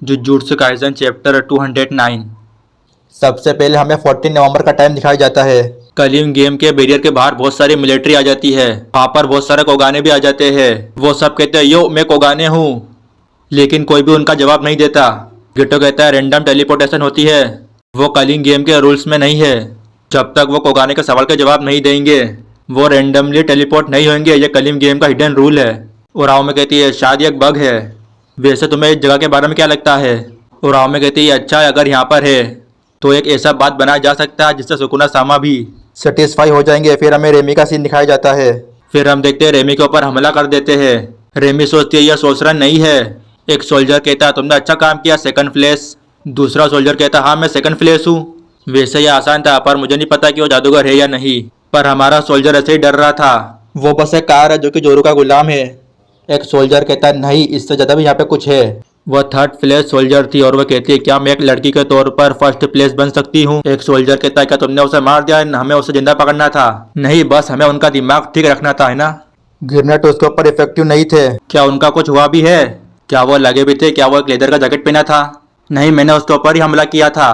Jujutsu Kaisen chapter 209। सबसे पहले हमें 14 नवंबर का टाइम दिखाया जाता है। कलिंग गेम के बैरियर के बाहर बहुत सारी मिलिट्री आ जाती है। वहाँ पर बहुत सारे कोगाने भी आ जाते हैं। वो सब कहते हैं यो मैं कोगाने हूँ, लेकिन कोई भी उनका जवाब नहीं देता। गिटो कहता है रैंडम टेलीपोर्टेशन होती है, वो कलिंग गेम के रूल्स में नहीं है। जब तक वो कोगाने के सवाल के जवाब नहीं देंगे वो रैंडमली टेलीपोर्ट नहीं होंगे। ये कलिंग गेम का हिडन रूल है। और आओ में कहती है शायद ये एक बग है। वैसे तुम्हें इस जगह के बारे में क्या लगता है? और आओ में कहती है अच्छा अगर यहाँ पर है तो एक ऐसा बात बनाया जा सकता है जिससे सुकुना सामा भी सेटिस्फाई हो जाएंगे। फिर हमें रेमी का सीन दिखाया जाता है। फिर हम देखते हैं रेमी के ऊपर हमला कर देते हैं। रेमी सोचती है यह सोचरा नहीं है। एक सोल्जर कहता है तुमने अच्छा काम किया, सेकंड प्लेस। दूसरा सोल्जर कहता है हाँ मैं सेकंड प्लेस हूँ। वैसे यह आसान था, पर मुझे नहीं पता कि वो जादूगर है या नहीं। पर हमारा सोल्जर ऐसे ही डर रहा था। वो बस एक कार है जो कि जोरू का गुलाम है। एक सोल्जर कहता है नहीं, इससे ज़्यादा भी यहाँ पे कुछ है। वह थर्ड प्लेस सोल्जर थी और वह कहती है क्या मैं एक लड़की के तौर पर फर्स्ट प्लेस बन सकती हूँ? एक सोल्जर कहता है क्या तुमने उसे मार दिया? हमें उसे जिंदा पकड़ना था। नहीं, बस हमें उनका दिमाग ठीक रखना था, है ना? ग्रेनेड उसके ऊपर इफेक्टिव नहीं थे। क्या उनका कुछ हुआ भी है? क्या वो लगे भी थे? क्या वो एक लेदर का जैकेट पहना था? नहीं, मैंने उसके ऊपर ही हमला किया था।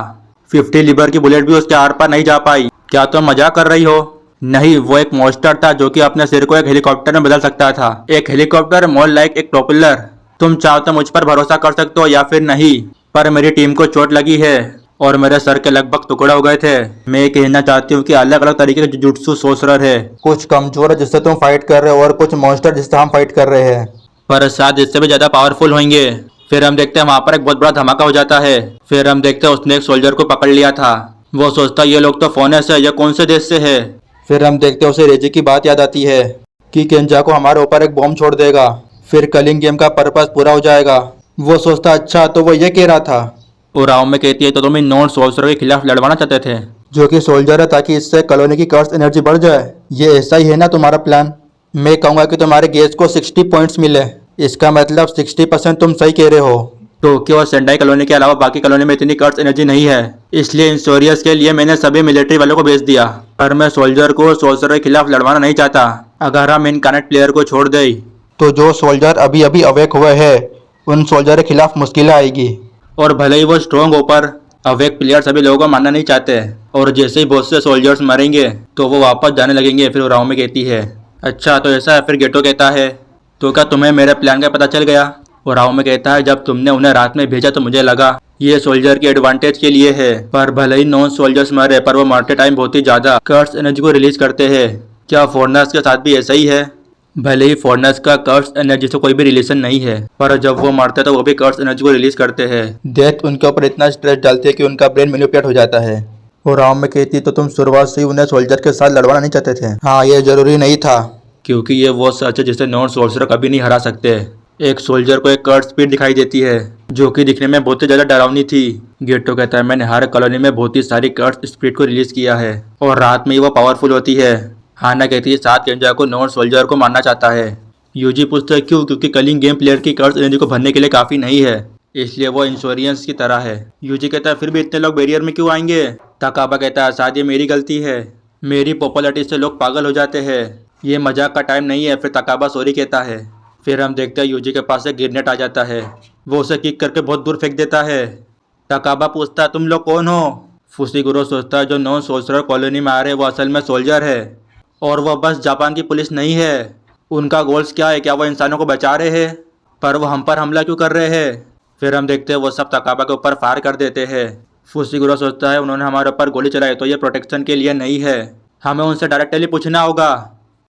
50 लीबर की बुलेट भी उसके आर पार नहीं जा पाई। क्या तुम मजाक कर रही हो? नहीं, वो एक मॉन्स्टर था जो कि अपने सिर को एक हेलीकॉप्टर में बदल सकता था। एक हेलीकॉप्टर मोर लाइक एक प्रोपेलर। तुम चाहो तो मुझ पर भरोसा कर सकते हो या फिर नहीं, पर मेरी टीम को चोट लगी है और मेरे सर के लगभग टुकड़े हो गए थे। मैं ये कहना चाहती हूँ कि अलग अलग तरीके के जुजुत्सु सोर्सरर है। कुछ कमजोर है जिससे तुम फाइट कर रहे हो और कुछ मॉन्स्टर जिससे हम फाइट कर रहे हैं, पर शायद इससे भी ज्यादा पावरफुल होंगे। फिर हम देखते हैं वहां पर एक बहुत बड़ा धमाका हो जाता है। फिर हम देखते हैं उसने एक सोल्जर को पकड़ लिया था। वो सोचता ये लोग तो फोनेस है, ये कौन से देश से है? फिर हम देखते हैं उसे रेजी की बात याद आती है कि केंजा को हमारे ऊपर एक बॉम्ब छोड़ देगा, फिर कलिंग गेम का पर्पस पूरा हो जाएगा। वो सोचता अच्छा तो वो ये कह रहा था। और राव में कहती है तो तुम इन नॉन सोल्जर के खिलाफ लड़वाना चाहते थे? जो कि सोल्जर है, ताकि इससे कॉलोनी की कर्स एनर्जी बढ़ जाए। ये ऐसा ही है ना तुम्हारा प्लान? मैं कहूँगा कि तुम्हारे गेज को 60 पॉइंट्स मिले। इसका मतलब 60% तुम सही कह रहे हो। टोक्यो और सेंडाई कॉलोनी के अलावा बाकी कॉलोनी में इतनी कर्स एनर्जी नहीं है, इसलिए इंश्योरियस के लिए मैंने सभी मिलिट्री वालों को भेज दिया। पर मैं सोल्जर को सोल्जर के खिलाफ लड़वाना नहीं चाहता। अगर हम इन कनेक्ट प्लेयर को छोड़ दें तो जो सोल्जर अभी अभी अवेक हुए हैं उन सोल्जर के खिलाफ मुश्किलें आएगी। और भले ही वो स्ट्रॉन्ग हो, पर अवेक प्लेयर सभी लोगों को मानना नहीं चाहते। और जैसे ही बहुत से सोल्जर्स मरेंगे तो वो वापस जाने लगेंगे। फिर राव में कहती है अच्छा तो ऐसा है। फिर गेटो कहता है तो क्या तुम्हें मेरे प्लान का पता चल गया? और राव में कहता है जब तुमने उन्हें रात में भेजा तो मुझे लगा ये सोल्जर के एडवांटेज के लिए है, पर भले ही नॉन सोल्जर्स मरे पर वो मरते टाइम बहुत ही ज्यादा कर्स एनर्जी को रिलीज करते हैं। क्या फॉरनर्स के साथ भी ऐसा ही है? भले ही फॉरनर्स का कर्स एनर्जी से कोई भी रिलेशन नहीं है, पर जब वो मरते तो वो भी कर्स एनर्जी को रिलीज करते हैं। डेथ उनके ऊपर इतना स्ट्रेस डालती है कि उनका ब्रेन मैनिपुलेट हो जाता है। और राम में कहती तो तुम शुरुआत से ही उन्हें सोल्जर के साथ लड़वाना नहीं चाहते थे? हाँ, ये जरूरी नहीं था, क्योंकि ये वो सच है जिसे नॉन सोल्जर कभी नहीं हरा सकते। एक सोल्जर को एक कर्स स्पीड दिखाई देती है जो कि दिखने में बहुत ही ज्यादा डरावनी थी। गेटो कहता है मैंने हर कॉलोनी में बहुत ही सारी कर्स स्पीड को रिलीज किया है और रात में ही वो पावरफुल होती है। हाना कहती है सात केंजा को नॉन सोल्जर को मारना चाहता है। यूजी पूछता है क्यों? क्योंकि कलिंग गेम प्लेयर की कर्स एनर्जी को भरने के लिए काफी नहीं है, इसलिए वो इंश्योरेंस की तरह है। यूजी कहता है फिर भी इतने लोग बैरियर में क्यों आएंगे? तकाबा कहता है शायद ये मेरी गलती है, मेरी पॉपुलैरिटी से लोग पागल हो जाते हैं, ये मजाक का टाइम नहीं है। फिर तकाबा सॉरी कहता है। फिर हम देखते हैं यूजी के पास एक ग्रेनेड आ जाता है, वो उसे किक करके बहुत दूर फेंक देता है। तकाबा पूछता है तुम लोग कौन हो? फुशिगुरो सोचता है जो नॉन सोल्जर कॉलोनी में आ रहे हैं वो असल में सोल्जर है और वह बस जापान की पुलिस नहीं है। उनका गोल्स क्या है? क्या वो इंसानों को बचा रहे हैं? पर वो हम पर हमला क्यों कर रहे हैं? फिर हम देखते हैं वो सब तकाबा के ऊपर फायर कर देते हैं। फुशिगुरो सोचता है उन्होंने हमारे ऊपर गोली चलाई तो ये प्रोटेक्शन के लिए नहीं है, हमें उनसे डायरेक्टली पूछना होगा।